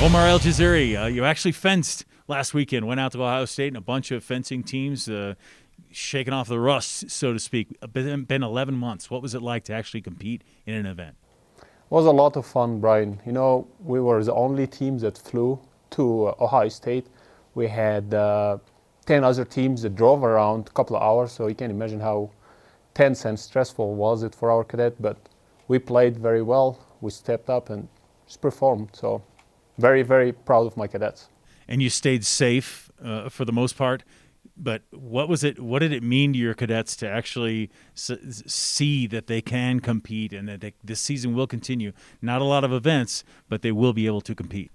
Omar Elgeziry, you actually fenced last weekend, went out to Ohio State and a bunch of fencing teams, shaking off the rust, so to speak. Been 11 months. What was it like to actually compete in an event? It was a lot of fun, Brian. You know, we were the only team that flew to Ohio State. We had 10 other teams that drove around a couple of hours, so you can imagine how tense and stressful was it for our cadet, but we played very well. We stepped up and just performed, so very, very proud of my cadets. And you stayed safe for the most part, but what did it mean to your cadets to actually see that they can compete and that this season will continue? Not a lot of events, but they will be able to compete.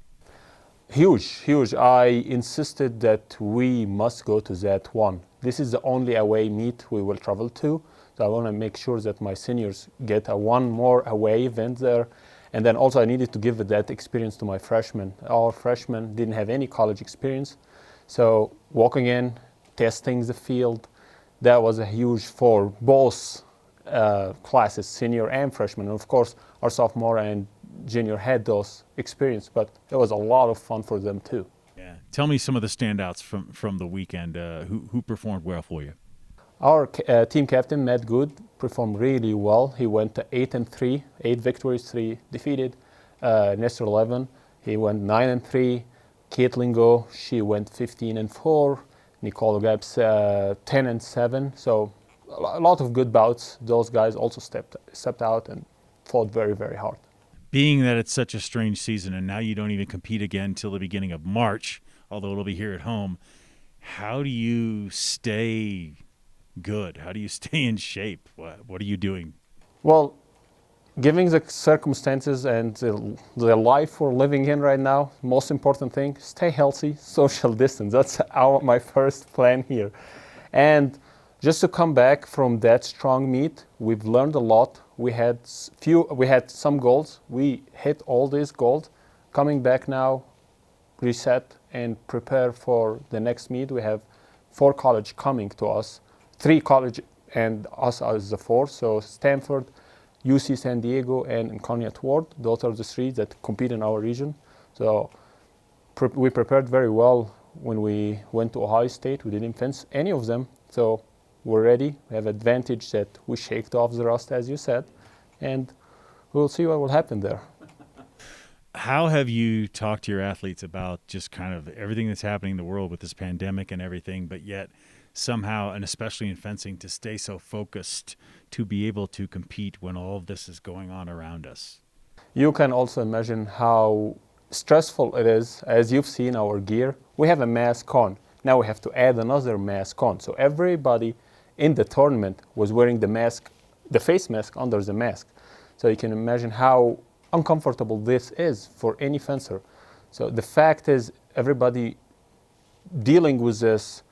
Huge. I insisted that we must go to that one. This is the only away meet we will travel to. So I want to make sure that my seniors get one more away event there. And then also I needed to give that experience to my freshmen. Our freshmen didn't have any college experience. So walking in, testing the field, that was a huge for both classes, senior and freshman. And of course, our sophomore and junior had those experience, but it was a lot of fun for them too. Yeah. Tell me some of the standouts from the weekend. Who performed well for you? Our team captain, Matt Good, performed really well. He went to 8-3, 8 victories, 3 defeated. Nestor Levin, he went 9-3. Caitlin Go, she went 15-4. Nicole Gabbs, 10-7. So a lot of good bouts. Those guys also stepped out and fought very, very hard. Being that it's such a strange season and now you don't even compete again until the beginning of March, although it'll be here at home, how do you stay good? How do you stay in shape? What are you doing? Well, given the circumstances and the life we're living in right now, most important thing, stay healthy, social distance. That's my first plan here. And just to come back from that strong meet, we've learned a lot. We had some goals. We hit all these goals. Coming back now, reset and prepare for the next meet. We have 4 college coming to us, 3 college and us as the 4th. So Stanford, UC San Diego, and Incarnate Word. Those are the 3 that compete in our region. So we prepared very well when we went to Ohio State. We didn't fence any of them. So we're ready. We have advantage that we shaked off the rust, as you said, and we'll see what will happen there. How have you talked to your athletes about just kind of everything that's happening in the world with this pandemic and everything, but yet somehow, and especially in fencing, to stay so focused to be able to compete when all of this is going on around us? You can also imagine how stressful it is. As you've seen our gear, we have a mask on. Now we have to add another mask on. So everybody in the tournament was wearing the mask, the face mask under the mask. So you can imagine how uncomfortable this is for any fencer. So the fact is, everybody dealing with this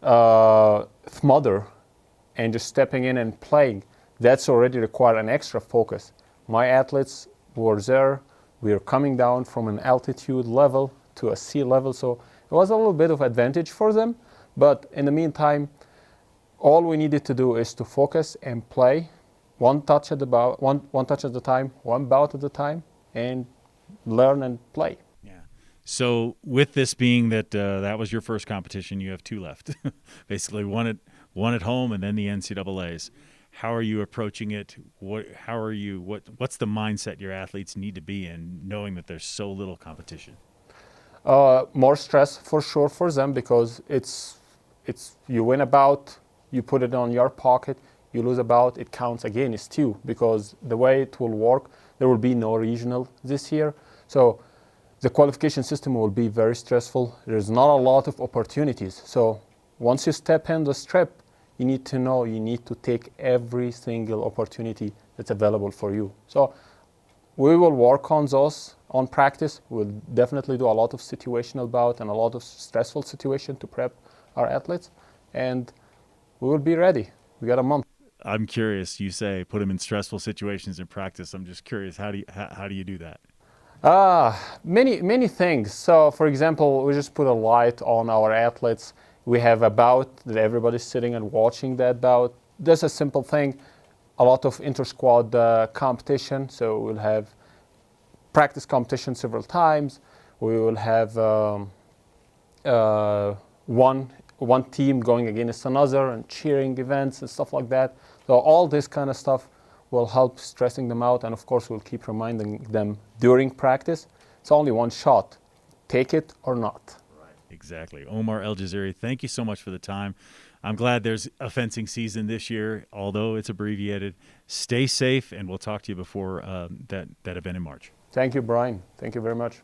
smother and just stepping in and playing, that's already required an extra focus. My athletes were there. We are coming down from an altitude level to a sea level, so it was a little bit of advantage for them. But in the meantime, all we needed to do is to focus and play one touch at the time, one bout at a time, and learn and play. Yeah. So with this being that that was your first competition, you have 2 left. Basically, one at home and then the NCAAs. How are you approaching it? What's the mindset your athletes need to be in, knowing that there's so little competition? More stress for sure for them, because it's you win a bout, you put it on your pocket, you lose a bout, it counts against you, because the way it will work, there will be no regional this year. So the qualification system will be very stressful. There's not a lot of opportunities. So once you step in the strip, you need to know you need to take every single opportunity that's available for you. So we will work on those on practice. We'll definitely do a lot of situational bout and a lot of stressful situation to prep our athletes, and we will be ready. We got a month. I'm curious. You say put them in stressful situations in practice. I'm just curious. How do you do that? Many things. So, for example, we just put a light on our athletes. We have a bout that everybody's sitting and watching that bout. That's a simple thing. A lot of inter-squad competition. So we'll have practice competition several times. We will have one team going against another and cheering events and stuff like that. So all this kind of stuff will help stressing them out, and of course we'll keep reminding them during practice. It's only one shot. Take it or not. Exactly. Omar Elgeziry, thank you so much for the time. I'm glad there's a fencing season this year, although it's abbreviated. Stay safe, and we'll talk to you before that event in March. Thank you, Brian. Thank you very much.